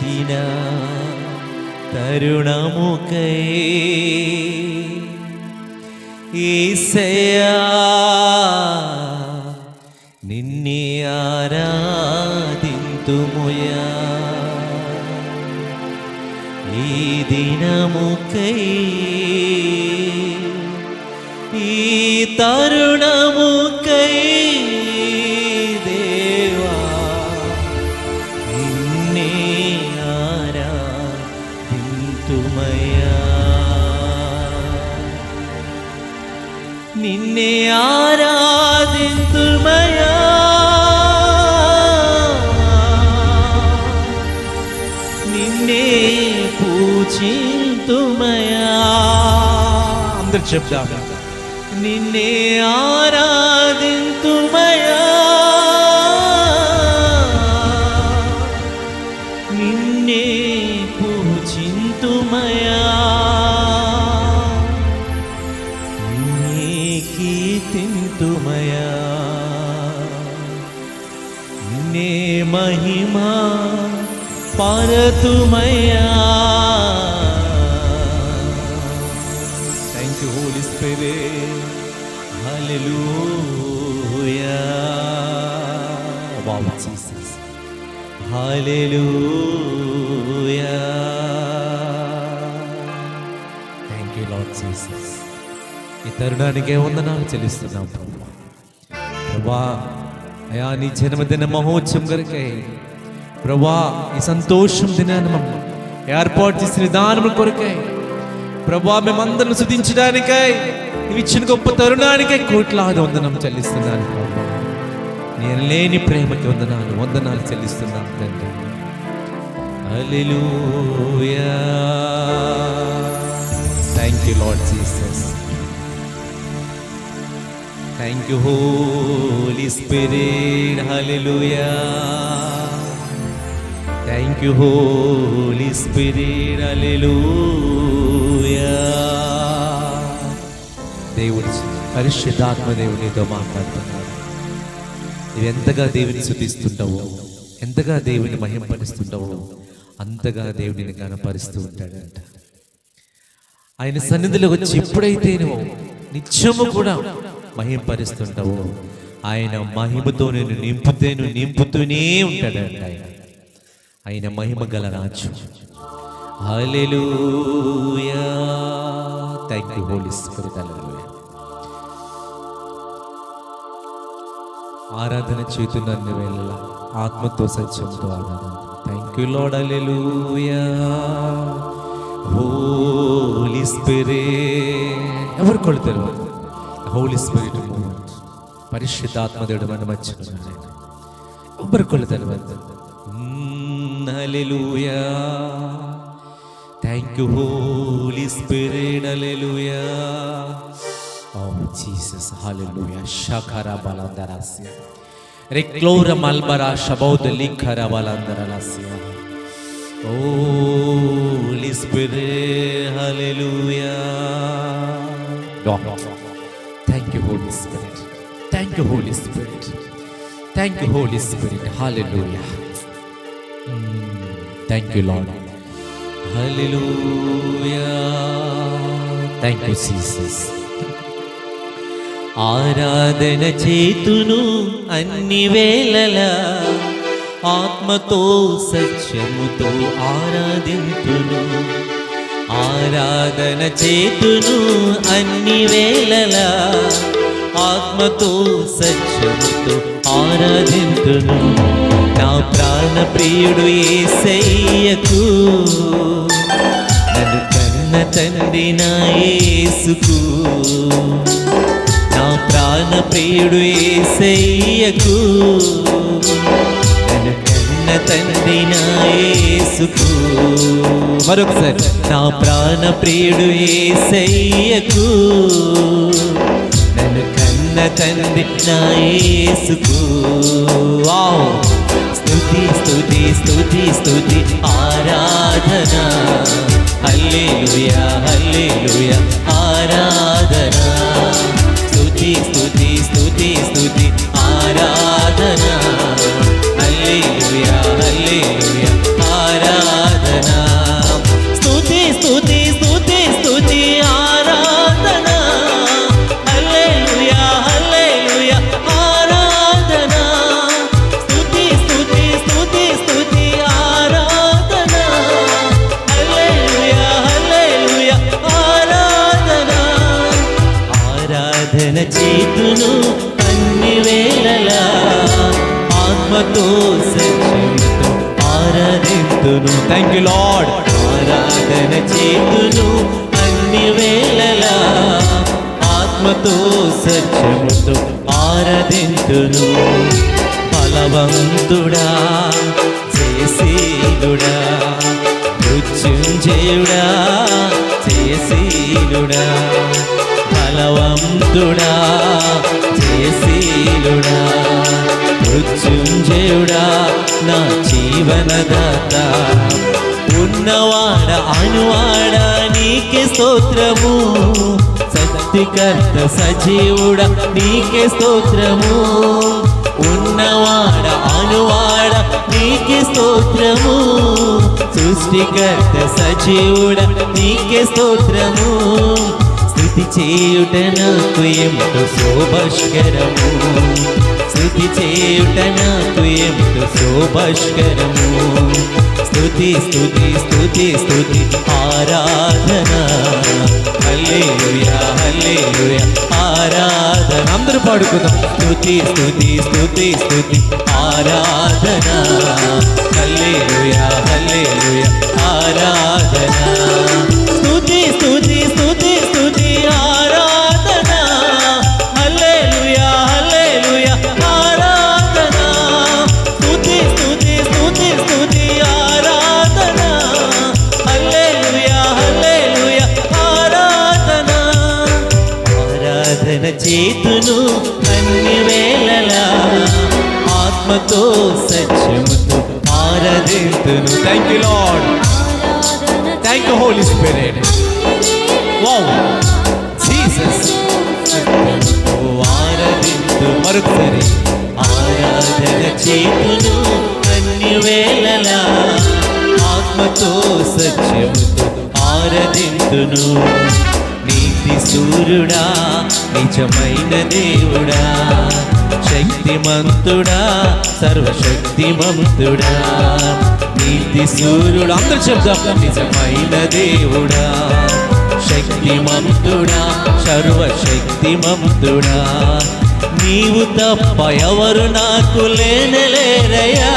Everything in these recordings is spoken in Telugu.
పిలిచిన తరుణముకై యేసయ్యా నిన్నే ఆరాధింతుముయా ఈ దినముకై ఈ తరుణముకై దేవా నిన్నే ఆరాధింతుమయా నిన్నే ఆరాధింతుమయా నిన్నే పూజింతుమయా అందరూ చెప్తాం నిన్నే ఆరాధింతుమయా నిన్నే పూజింతుమయా నిన్నే కీర్తింతుమయా నిన్నే మహిమా పారతుమయా. Thank you Holy Spirit. Hallelujah. Wow Jesus. Hallelujah. Thank you Lord Jesus. ఈ తరుణానికే వందనాలు చెల్లిస్తున్నాం ప్రభువా. ప్రభువా అయా నీ జన్మదిన మహోత్సవం కొరకై ప్రభువా ఈ సంతోషం దినాన్ని మమ్మల్ని ఏర్పాటు చేసిన విధానం కొరకై ప్రభువా మేమందరం స్తుతించడానికై నీవు ఇచ్చిన గొప్ప తరుణానికై కోట్లాది వందనం చెల్లిస్తున్నాను ప్రభువా. నేను లేని ప్రేమకి వందనాలు చెల్లిస్తున్నాను తండ్రి. Hallelujah. Thank you Lord Jesus. Thank you Holy Spirit. Hallelujah. Thank you Holy Spirit. Hallelujah. దేవుడు పరిశుద్ధాత్మ దేవుడు నీతో మాట్లాడుతున్నాడు. నువ్వు ఎంతగా దేవుని స్తుతిస్తుంటావో, ఎంతగా దేవుని మహింపరుస్తుంటావో అంతగా దేవుడిని కనపరుస్తూ ఉంటాడంట. ఆయన సన్నిధిలో వచ్చి ఎప్పుడైతే నువ్వు నిత్యము కూడా మహింపరుస్తుంటావో ఆయన మహిమతో నేను నింపుతూనే ఉంటాడంట. ఆయన మహిమ గల రాజు. Hallelujah. Thank you Holy Spirit. Hallelujah. ఆరాధన చేతున్న వేళ ఆత్మతో సత్యంతో ఆరాధన. Thank you Lord. Hallelujah. Holy Spirit. ఎవరు కొడతారు? Holi spirit moment. పరిశుద్ధాత్మదేవుడు మన మధ్యలో ఎవరు కొడతారు? Hallelujah. Thank you Holy Spirit. Hallelujah. Oh Jesus. Hallelujah. షకరా బలందరాస్య రిక్లోర మల్బరా షబౌద లిఖరా బలందరాస్య. Oh Holy Spirit. Hallelujah. Thank you Holy Spirit. Thank you Holy Spirit. Thank you Holy Spirit. Hallelujah. Thank you Lord. Hallelujah. Thank you Jesus. ఆరాధన చేతును అన్ని వేళలా ఆత్మతో సత్యముతో ఆరాధింతును. ఆరాధన చేతును అన్ని వేళలా ఆత్మతో సత్యముతో ఆరాధింతును. నా ప్రాణ ప్రియుడు యేసయ్యకు నన్ను కన్న తండ్రి నా యేసుకు. నా ప్రాణ ప్రియుడు యేసయ్యకు నన్ను కన్న తండ్రి నా యేసుకు. మరొకసారి. నా ప్రాణ ప్రియుడు యేసయ్యకు నన్ను కన్న తండ్రి నా యేసుకు. వావ్. స్తుతి స్తుతి స్తుతి స్తుతి ఆరాధన. హల్లెలూయా. హల్లెలూయా. ఆరాధన. స్తుతి స్తుతి స్తుతి స్తుతి ఆరాధన. హల్లెలూయా. హల్లెలూయా. ఆరాధన. సత్యముతో ఆరాధింతును. Thank you lord. ఆరాధన చేతును అన్ని వేళలా, ఆత్మతో సత్యముతో ఆరాధింతును. బలవంతుడా, జయశీలుడా, మృత్యుంజయుడా, జయశీలుడా, బలవంతుడా, జయశీలుడా, మృత్యుంజయుడా, నా జీవనదాత. ఉన్నవాడ అనువాడ నీకే స్తోత్రము, సృష్టికర్త సజీవుడా నీకే స్తోత్రము. ఉన్నవాడ అనువాడ నీకే స్తోత్రము, సృష్టికర్త సజీవుడా నీకే స్తోత్రము. స్తుతి చేయుట నాకు ఎంతో శోభస్కరము, స్తుతి చేయుట నాకు ఎంతో శోభస్కరము. స్తుతి స్తుతి స్తుతి స్తుతి ఆరాధన, హల్లెలూయా హల్లెలూయా ఆరాధన. అందరూ పాడుకుందాం. స్తుతి స్తుతి స్తుతి స్తుతి ఆరాధన, హల్లెలూయా హల్లెలూయా ఆరాధన. స్తుతి స్తుతి స్తుతి స్తుతి ఆరాధన, హల్లెలూయా హల్లెలూయా ఆరాధన. స్తుతి స్తుతి స్తుతి స్తుతి ఆరాధన, హల్లెలూయా హల్లెలూయా ఆరాధన. ఆరాధన చేతును అన్ని వేళలా, ఆత్మతో సత్యముతో ఆరాధింతును. Thank you Lord. Thank you Holy Spirit. Wow Jesus. ఆరాధింతు. మరొకసారి ఆరాధన చేతును అన్ని వేళలా, ఆత్మతో సత్యముతో ఆరాధింతును. నీతి సూర్యుడా, నిజమైన దేవుడా, శక్తిమంతుడా, సర్వశక్తిమంతుడా. నీతి సూర్యుడా, అందరూ చెప్దాం. నిజమైన దేవుడా, శక్తిమంతుడా, సర్వశక్తిమంతుడా. నీవు తప్ప ఎవరు నాకు లేనలేరయ్యా,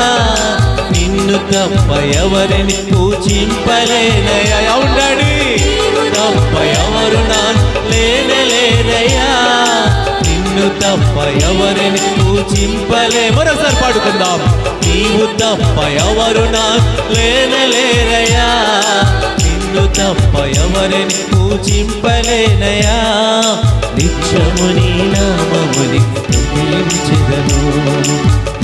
నిన్ను తప్ప ఎవరిని పూజింపలేనయ్యా. అవునండి, తప్ప ఎవరు నాకు లేనలేరయ్యా, నిన్ను తప్ప ఎవరిని పూజింపలే. మరోసారి పాడుకుందాం. నీవు తప్ప ఎవరు నాకు లేనలేరయ్యా, నిన్ను తప్ప ఎవరిని పూజింపలేనయ్యా. నిత్యము నీ నామముని స్తుతించెదను,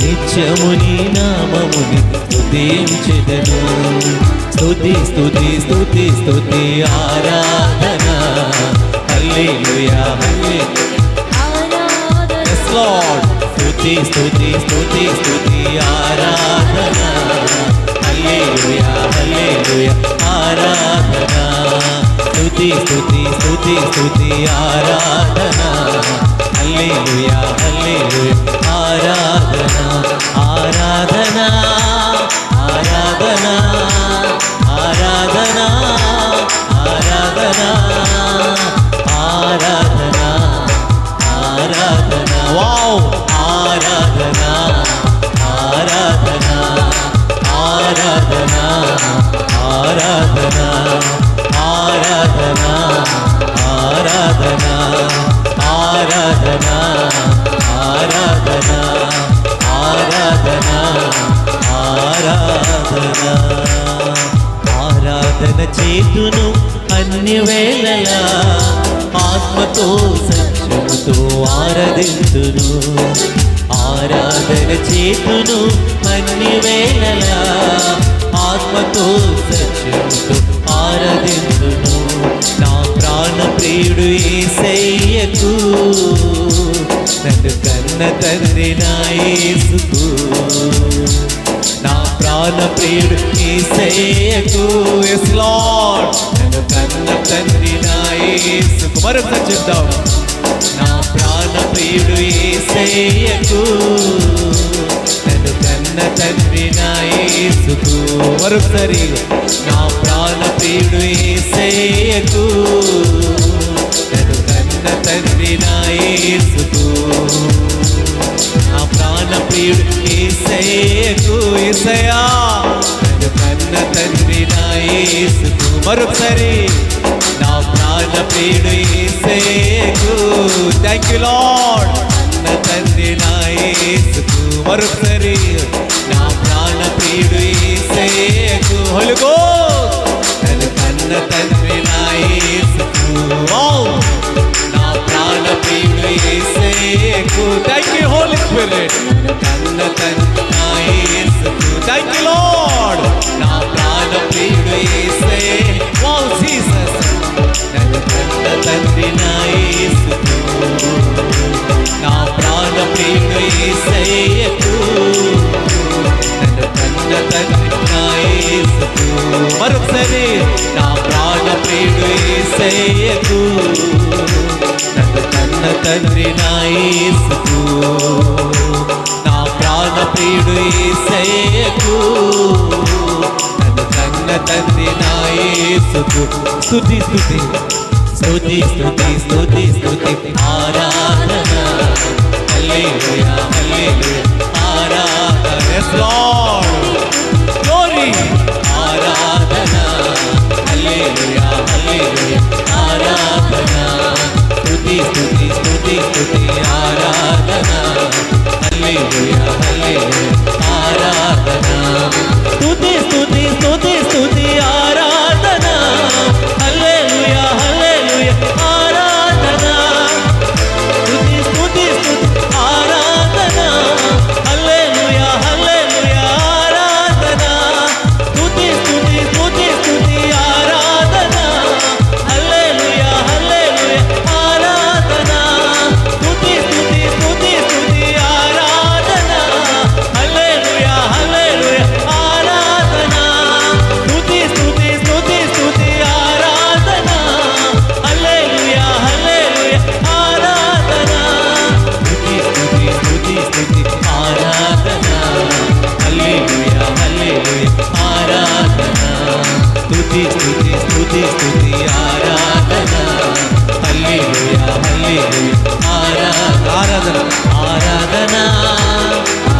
నిత్యము నీ నామముని స్తుతించెదను. స్తుతి స్తుతి స్తుతి స్తుతి ఆరాధన, హల్లెలూయా హల్లెలూయా. Yes Lord. స్తుతి స్తుతి స్తుతి స్తుతి ఆరాధన, హల్లెలూయా హల్లెలూయా ఆరాధన. స్తుతి స్తుతి స్తుతి స్తుతి ఆరాధన, హల్లెలూయా హల్లెలూయా ఆరాధన. ఆరాధన ఆరాధన ఆరాధన ఆరాధన ఆరాధన ఆరాధన. వావ్. ఆరాధన ఆరాధన ఆరాధన ఆరాధన ఆరాధన ఆరాధన ఆరాధన ఆరాధన ఆరాధన ఆరాధన. ఆరాధన చేతును అన్ని వేళలా, ఆత్మతో సత్యముతో ఆరాధింతును. ఆరాధన చేతును అన్ని వేళలా, ఆత్మతో సత్యముతో ఆరాధింతును. నా ప్రాణ ప్రియుడు యేసయ్యకు, నన్ను కన్న తండ్రి నా యేసుకు. నా ప్రాణ ప్రియుడు యేసయ్యకు. yes Lord. నన్ను కన్న తండ్రి నా యేసుకు. మరొకసారి చెప్తాం. నా ప్రాణ ప్రియుడు యేసయ్యకు, నన్ను కన్న తండ్రి నా యేసుకు. మరొకసారి. నా ప్రాణ ప్రియుడు యేసయ్యకు, నన్ను కన్న తండ్రి నా యేసుకు. నా ప్రాణ ప్రియుడు యేసయ్యకు యేసయ్యా నన్ను కన్న తండ్రి నా యేసుకు మరొకసారి నా ప్రాణ ప్రియుడు యేసయ్యకు థ్యాంక్ యూ లార్డ్ కన్న తండ్రి నా యేసుకు మరొకసారి నా ప్రాణ ప్రియుడు యేసయ్యకు హోలీ గోస్ట్ నన్ను కన్న తండ్రి నా యేసుకు నా ప్రాణ ప్రియుడు యేసయ్యకు థ్యాంక్ యూ హోలీ స్పిరిట్ కన్న తండ్రి నా యేసుకు థ్యాంక్ యూ లార్డ్ నా ప్రాణ ప్రియుడు యేసయ్య వావ్ జీసస్ నన్ను కన్న తండ్రి నా యేసుకు నా ప్రాణ ప్రియుడు యేసయ్యకు నన్ను కన్న తండ్రి నా యేసుకు మరొకసారి నా ప్రాణ ప్రియుడు యేసయ్యకు నన్ను కన్న తండ్రి నా యేసుకు నా ప్రాణ ప్రియుడు యేసయ్యకు నన్ను కన్న తండ్రి నా యేసుకు స్తుతి స్తుతి స్తుతి స్తుతి స్తుతి స్తుతి ఆరాధన హల్లెలూయా హల్లెలూయా ఆరాధన yes lord glory ఆరాధన హల్లెలూయా హల్లెలూయా ఆరాధన స్తుతి స్తుతి స్తుతి స్తుతి ఆరాధన హల్లెలూయా హల్లెలూయా ఆరాధన స్తుతి స్తుతి స్తుతి స్తుతి ఆరాధన హల్లెలూయా హల్లెలూయా ఆరాధన స్తుతి స్తుతి స్తుతి ఆరాధన హల్లెలూయా హల్లెలూయా ఆరాధన స్తుతి స్తుతి స్తుతి స్తుతి ఆరాధన హల్లెలూయా హల్లెలూయా ఆరాధన స్తుతి స్తుతి స్తుతి స్తుతి ఆరాధన హల్లెలూయా హల్లెలూయా ఆరాధన స్తుతి స్తుతి స్తుతి స్తుతి ఆరాధన హల్లెలూయా హల్లెలూయా ఆరాధన స్తుతి స్తుతి స్తుతి స్తుతి ఆరాధన హల్లెలూయా హల్లెలూయా ఆరాధన స్తుతి స్తుతి స్తుతి స్తుతి ఆరాధన హల్లెలూయా హల్లెలూయా ఆరాధన ఆరాధన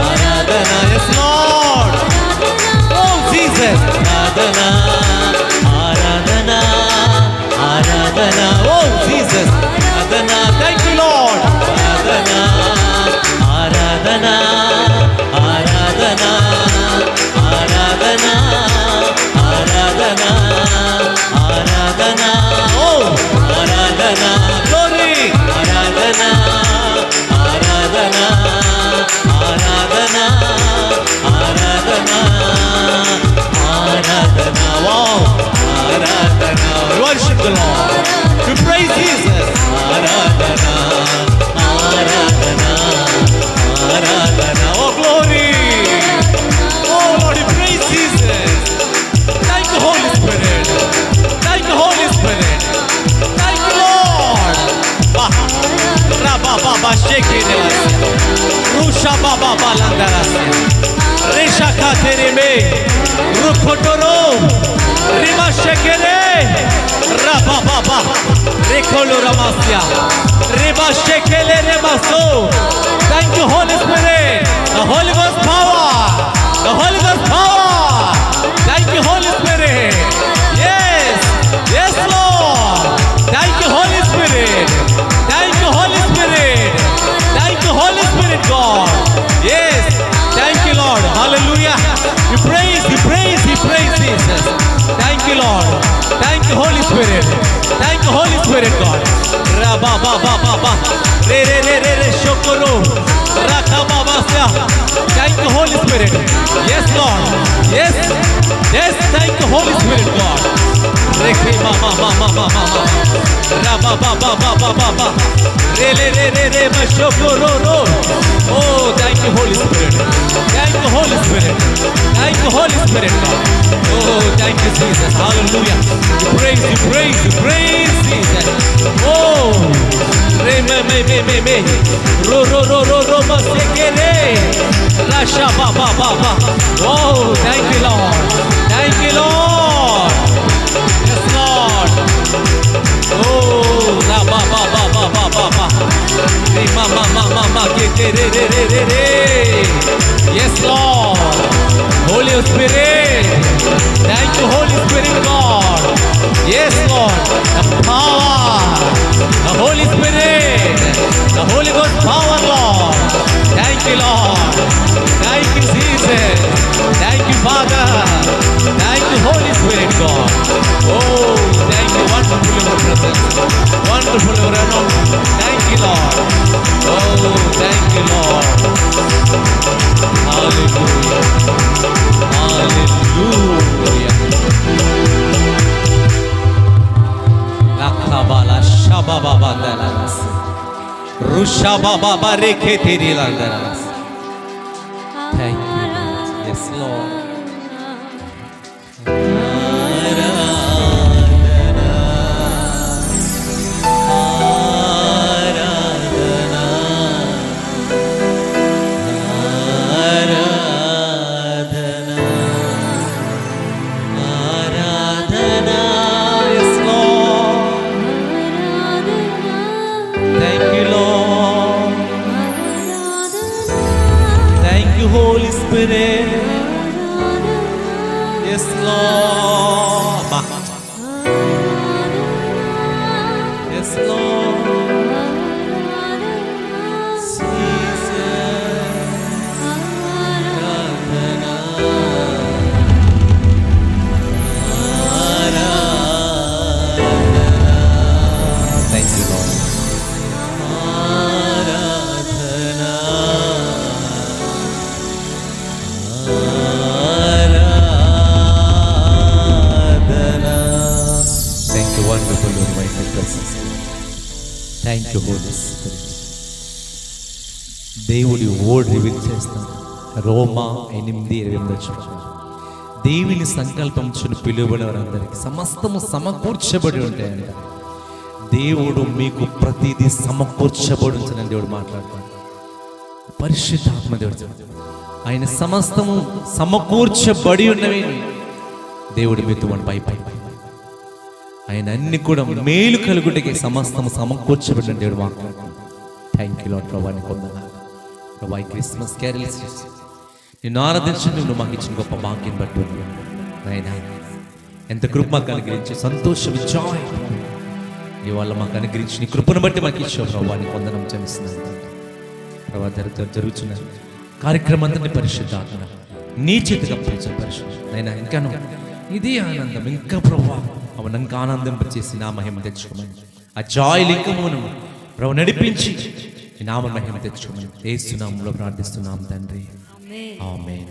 ఆరాధన yes lord oh jesus ఆరాధన ఆరాధన ఆరాధన oh jesus ఆరాధన thank you lord ఆరాధన ఆరాధన ఆరాధన ఆరాధన ఆరాధన ఆరాధన oh ఆరాధన glory ఆరాధన ఆరాధన ఆరాధన ఆరాధన ఆరాధన wow ఆరాధన worship the lord we praise jesus ఆరాధన ఆరాధన ఆరాధన oh glory oh lord we praise jesus thank you holy spirit thank you holy spirit thank you lord raba baba shake it rusha baba balandaras resha khatereme rukhotoro rima shekere raba baba rekolo ramasya rima shekele remaso thank you holy spirit the holy ghost power the holy ghost power thank you holy spirit yes yes lord thank you holy spirit thank you holy spirit thank you holy spirit god yes thank you lord hallelujah we praise jesus thank you lord thank you holy spirit thank you holy spirit god ra ba ba ba ba ba re re re re re shokoro rakha baba sya thank you holy spirit yes lord yes yes thank you holy spirit god rekhe ma ma ma ma ma ma ra ba ba ba ba ba ba ba re re re re re ma shokoro ro oh thank you holy spirit thank you holy spirit thank you holy spirit god oh thank you jesus hallelujah you praise jesus oh re me me me me me ro ro ro ro ro ma se kere rasha ba ba ba ba oh thank you lord yes lord oh ra ba ba ba ba ba ba ba re ma ma ma ma ma ke Yes, Lord. Holy Spirit. Thank you, Holy Spirit, God. Yes, Lord. The power. The Holy Spirit. The Holy Ghost power, Lord. Thank you, Lord. Thank you, Jesus. Thank you, Father. Thank you, Holy Spirit, God. Oh, thank you. Wonderful your presence. Wonderful your anointing. Thank you, Lord. Oh, thank you, Lord. Hallelujah. Hallelujah. Lakabala shababa dalas. Rushababa bareketiri landalas. Thank you, Lord. Yes, Lord. Holy Spirit, yes, Lord, yes, Lord, thank you, Lord. Wonderful Lord, my presence. Thank you, Holy Spirit. దేవుడి వర్డ్ రివీల్ చేస్తాను. రోమా 8:28 దేవుని సంకల్పం చును పిలువబడిన వారందరికీ సమస్తము సమకూర్చబడి ఉంటాయంట. దేవుడు మీకు ప్రతిదీ సమకూర్చబడుచునని దేవుడు మాట్లాడతాడు. పరిశుద్ధాత్మ దేవుడు ఆయన సమస్తము సమకూర్చబడి ఉన్నవి. దేవుడి మీతో పై ఆయన అన్ని కూడా మేలు కలుగుటకి సమస్తము సమకూర్చబడిన దేవుడు మాట్లాడుతున్నాడు. థ్యాంక్ యూ లార్డ్ ప్రభాని కొందనాలు ప్రభా. ఈ క్రిస్మస్ క్యారల్స్ నిన్ను ఆరాధించండి. నువ్వు మాకు ఇచ్చిన గొప్ప భాగ్యం బట్టి నాయనా ఎంత కృప మాకు అనుగ్రహించి సంతోషం జాయ్ ఇవాళ మాకు అనుగ్రహించి నీ కృపను బట్టి మాకు ఇచ్చావు ప్రభాని కొందనం చెల్లిస్తున్నాను ప్రభా. జరుగుతున్న కార్యక్రమం అంతా పరిశుద్ధాత్మ నీ చేతికి అప్పగించిన పరిశుద్ధ నాయనా. ఇంకాను ఇదే ఆనందం ఇంకా ప్రభా అవన్నీ ఇంకా ఆనందింపచేసి నా మహిమ తెచ్చుకోమని ఆ జాయ్ లింకమును ప్రభు నడిపించి ఈ నామ మహిమ తెచ్చుకోమని యేసు నామములో ప్రార్థిస్తున్నాం తండ్రి. ఆమేన్.